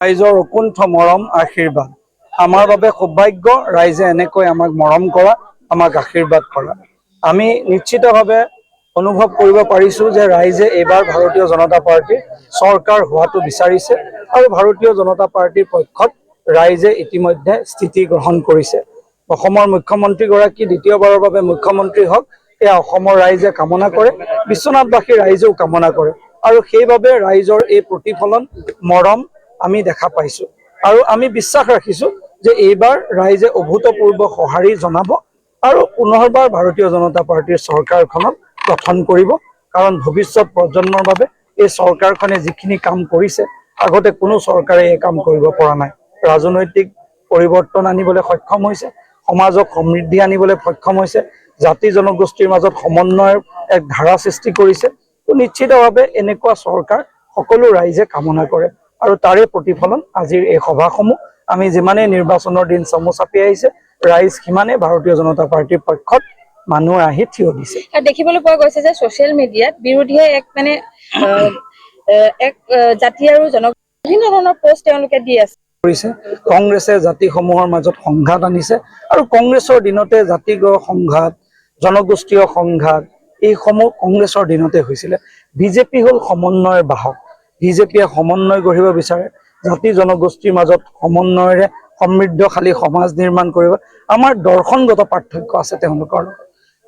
ৰাইজৰ অকুণ্ঠ মৰম আশীৰ্বাদ আমাৰ বাবে সৌভাগ্য ৰাইজে এনেকৈ আমাক মৰম কৰা আমাক আশীৰ্বাদ কৰা আমি নিশ্চিতভাৱে অনুভৱ কৰিব পাৰিছো যে ৰাইজে এইবাৰ ভাৰতীয় জনতা পাৰ্টিৰ চৰকাৰ হোৱাটো বিচাৰিছে আৰু ভাৰতীয় জনতা পাৰ্টিৰ পক্ষত ৰাইজে ইতিমধ্যে স্থিতি গ্ৰহণ কৰিছে অসমৰ মুখ্যমন্ত্ৰীগৰাকী দ্বিতীয়বাৰৰ বাবে মুখ্যমন্ত্ৰী হওক এয়া অসমৰ ৰাইজে কামনা কৰে বিশ্বনাথবাসীৰ ৰাইজেও কামনা কৰে আৰু সেইবাবে ৰাইজৰ এই প্ৰতিফলন মৰম আমি দেখা পাইছো আৰু আমি বিশ্বাস ৰাখিছো যে এইবাৰ ৰাইজে অভূতপূৰ্ব সঁহাৰি জনাব আৰু পুনৰবাৰ ভাৰতীয় জনতা পাৰ্টিৰ চৰকাৰখনক গঠন কৰিব কাৰণ ভৱিষ্যত প্ৰজন্মৰ বাবে এই চৰকাৰখনে যিখিনি কাম কৰিছে আগতে কোনো চৰকাৰে এই কাম কৰিব পৰা নাই ৰাজনৈতিক পৰিৱৰ্তন আনিবলৈ সক্ষম হৈছে সমাজক সমৃদ্ধি আনিবলৈ সক্ষম হৈছে জাতি জনগোষ্ঠীৰ মাজত সমন্বয়ৰ এক ধাৰা সৃষ্টি কৰিছে নিশ্চিতভাৱে এনেকুৱা চৰকাৰ সকলো ৰাইজে কামনা কৰে আৰু তাৰে প্ৰতিফলন আজিৰ এই সভাসমূহ আমি যিমানে নিৰ্বাচনৰ দিন চমু চাপি আহিছে ৰাইজ সিমানে ভাৰতীয় জনতা পাৰ্টিৰ পক্ষত মানুহ আহি থিয় দিছে দেখিবলৈ পোৱা গৈছে যে সোশ্যাল মিডিয়াত বিৰোধীয়ে এক মানে এক জাতি আৰু বিভিন্ন ধৰণৰ পোষ্ট তেওঁলোকে দি আছে কংগ্ৰেছে জাতিসমূহৰ মাজত সংঘাত আনিছে আৰু কংগ্ৰেছৰ দিনতে জাতিগত সংঘাত জনগোষ্ঠীয় সংঘাত এইসমূহ কংগ্ৰেছৰ দিনতে হৈছিলে বিজেপি হল সমন্বয়ৰ বাহক বিজেপিয়ে সমন্বয় গঢ়িব বিচাৰে জাতি জনগোষ্ঠীৰ মাজত সমন্বয়ৰে সমৃদ্ধশালী সমাজ নিৰ্মাণ কৰিব আমাৰ দৰ্শনগত পাৰ্থক্য আছে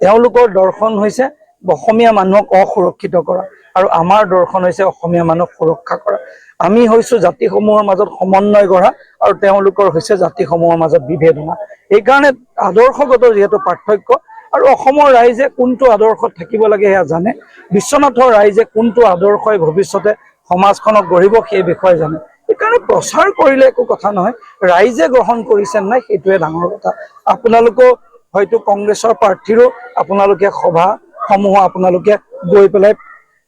তেওঁলোকৰ দৰ্শন হৈছে অসমীয়া মানুহক অসুৰক্ষিত কৰা আৰু আমাৰ দৰ্শন হৈছে অসমীয়া মানুহক সুৰক্ষা কৰা আমি হৈছো জাতিসমূহৰ মাজত সমন্বয় গঢ়া আৰু তেওঁলোকৰ হৈছে জাতিসমূহৰ মাজত বিভেদ অনা এইকাৰণে আদৰ্শগত যিহেতু পাৰ্থক্য আৰু অসমৰ ৰাইজে কোনটো আদৰ্শত থাকিব লাগে সেয়া জানে বিশ্বনাথৰ ৰাইজে কোনটো আদৰ্শই ভৱিষ্যতে সমাজখনক গঢ়িব সেই বিষয়ে জানে এইকাৰণে প্ৰচাৰ কৰিলে একো কথা নহয় ৰাইজে গ্ৰহণ কৰিছে নাই সেইটোৱে ডাঙৰ কথা আপোনালোকেও হয়তো কংগ্ৰেছৰ প্ৰাৰ্থীৰো আপোনালোকে সভাসমূহ আপোনালোকে গৈ পেলাই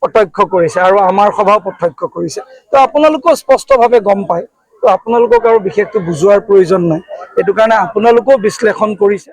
প্ৰত্যক্ষ কৰিছে আৰু আমাৰ সভাও প্ৰত্যক্ষ কৰিছে তো আপোনালোকেও স্পষ্টভাৱে গম পায় তো আপোনালোকক আৰু বিশেষকৈ বুজোৱাৰ প্ৰয়োজন নাই এইটো কাৰণে আপোনালোকেও বিশ্লেষণ কৰিছে